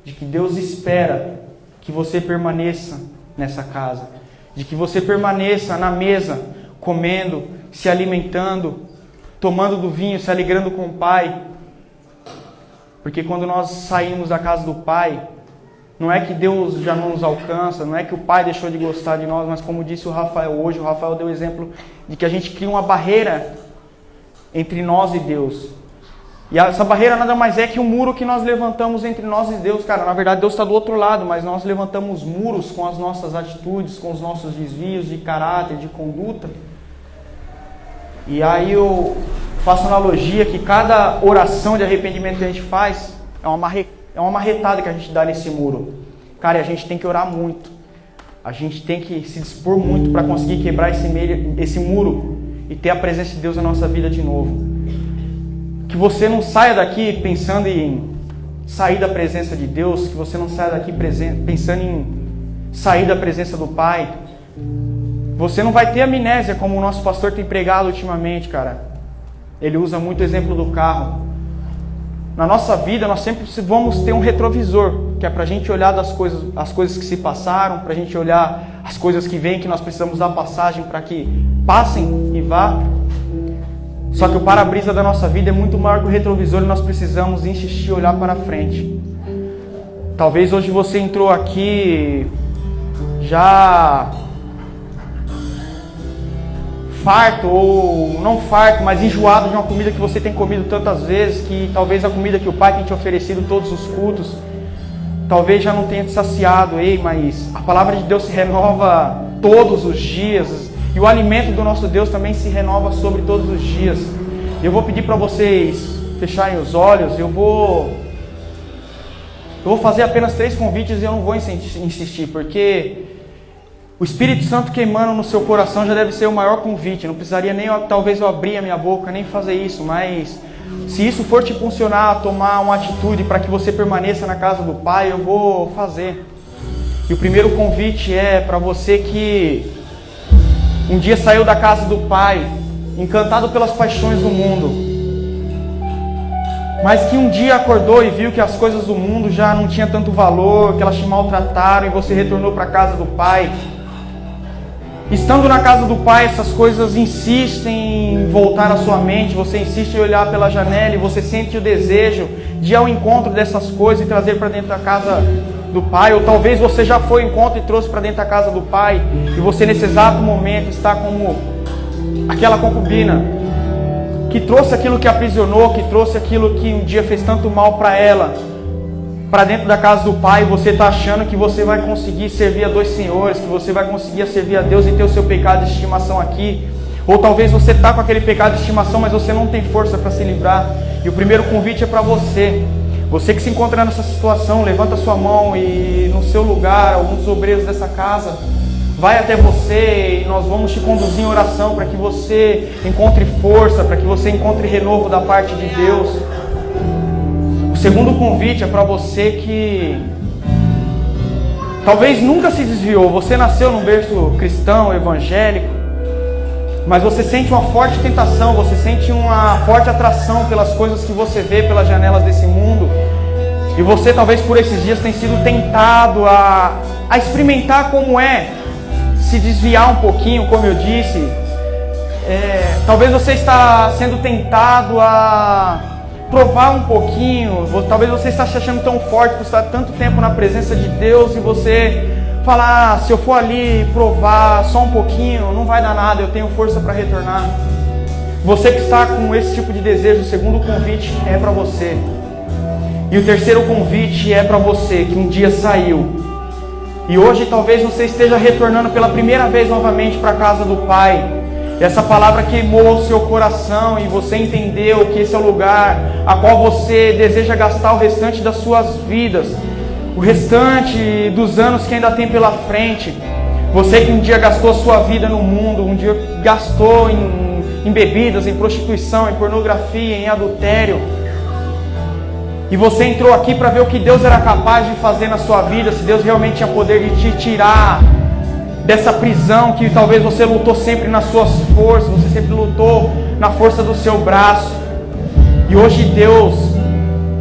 de que Deus espera que você permaneça nessa casa, de que você permaneça na mesa, comendo, se alimentando, tomando do vinho, se alegrando com o Pai. Porque quando nós saímos da casa do Pai, não é que Deus já não nos alcança, não é que o Pai deixou de gostar de nós, mas como disse o Rafael hoje, o Rafael deu o exemplo de que a gente cria uma barreira entre nós e Deus. E essa barreira nada mais é que um muro que nós levantamos entre nós e Deus. Cara, na verdade Deus está do outro lado, mas nós levantamos muros com as nossas atitudes, com os nossos desvios de caráter, de conduta. E aí eu faço analogia que cada oração de arrependimento que a gente faz é uma marretada que a gente dá nesse muro. Cara, e a gente tem que orar muito. A gente tem que se dispor muito para conseguir quebrar esse muro e ter a presença de Deus na nossa vida de novo. Que você não saia daqui pensando em sair da presença de Deus, que você não saia daqui pensando em sair da presença do Pai. Você não vai ter amnésia, como o nosso pastor tem pregado ultimamente, cara. Ele usa muito o exemplo do carro. Na nossa vida, nós sempre vamos ter um retrovisor, que é para a gente olhar as coisas que se passaram, para a gente olhar as coisas que vêm, que nós precisamos dar passagem para que passem e vá. Só que o para-brisa da nossa vida é muito maior que o retrovisor e nós precisamos insistir em olhar para frente. Talvez hoje você entrou aqui já farto ou não farto, mas enjoado de uma comida que você tem comido tantas vezes, que talvez a comida que o Pai tem te oferecido todos os cultos, talvez já não tenha te saciado, mas a palavra de Deus se renova todos os dias. E o alimento do nosso Deus também se renova sobre todos os dias. Eu vou pedir para vocês fecharem os olhos. Eu vou fazer apenas 3 convites e eu não vou insistir, porque o Espírito Santo queimando no seu coração já deve ser o maior convite. Não precisaria nem talvez eu abrir a minha boca, nem fazer isso, mas se isso for te impulsionar a tomar uma atitude para que você permaneça na casa do Pai, eu vou fazer. E o primeiro convite é para você que um dia saiu da casa do Pai, encantado pelas paixões do mundo, mas que um dia acordou e viu que as coisas do mundo já não tinham tanto valor, que elas te maltrataram e você retornou para a casa do Pai. Estando na casa do Pai, essas coisas insistem em voltar à sua mente, você insiste em olhar pela janela e você sente o desejo de ir ao encontro dessas coisas e trazer para dentro da casa do Pai, ou talvez você já foi ao encontro e trouxe para dentro da casa do Pai, e você nesse exato momento está como aquela concubina que trouxe aquilo que aprisionou, que trouxe aquilo que um dia fez tanto mal para ela, para dentro da casa do Pai. Você está achando que você vai conseguir servir a 2 senhores, que você vai conseguir servir a Deus e ter o seu pecado de estimação aqui, ou talvez você está com aquele pecado de estimação, mas você não tem força para se livrar. E o primeiro convite é para você. Você que se encontra nessa situação, levanta sua mão e no seu lugar, alguns dos obreiros dessa casa, vai até você e nós vamos te conduzir em oração para que você encontre força, para que você encontre renovo da parte de Deus. O segundo convite é para você que talvez nunca se desviou, você nasceu num berço cristão, evangélico, mas você sente uma forte tentação, você sente uma forte atração pelas coisas que você vê pelas janelas desse mundo. E você talvez por esses dias tenha sido tentado a experimentar como é se desviar um pouquinho, como eu disse. Talvez você está sendo tentado a provar um pouquinho. Talvez você está se achando tão forte por estar tanto tempo na presença de Deus e você falar, se eu for ali provar só um pouquinho, não vai dar nada, eu tenho força para retornar. Você que está com esse tipo de desejo, o segundo convite é para você. E o terceiro convite é para você que um dia saiu E hoje talvez você esteja retornando pela primeira vez novamente para a casa do Pai. Essa palavra queimou o seu coração e você entendeu que esse é o lugar a qual você deseja gastar o restante das suas vidas, o restante dos anos que ainda tem pela frente. Você que um dia gastou a sua vida no mundo, um dia gastou em bebidas, em prostituição, em pornografia, em adultério. E você entrou aqui para ver o que Deus era capaz de fazer na sua vida, se Deus realmente tinha poder de te tirar dessa prisão que talvez você lutou sempre nas suas forças, você sempre lutou na força do seu braço. E hoje Deus,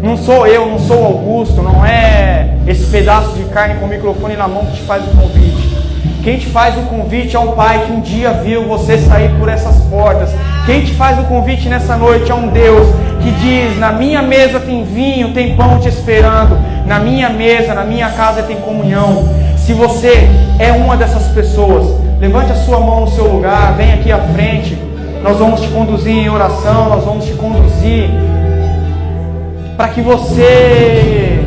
não sou eu, não sou o Augusto, não é esse pedaço de carne com o microfone na mão que te faz o convite. Quem te faz o convite é um Pai que um dia viu você sair por essas portas. Quem te faz o convite nessa noite é um Deus que diz: na minha mesa tem vinho, tem pão te esperando. Na minha mesa, na minha casa tem comunhão. Se você é uma dessas pessoas, levante a sua mão no seu lugar, vem aqui à frente. Nós vamos te conduzir em oração, nós vamos te conduzir para que você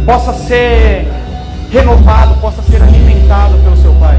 possa ser renovado, possa ser alimentado pelo seu Pai.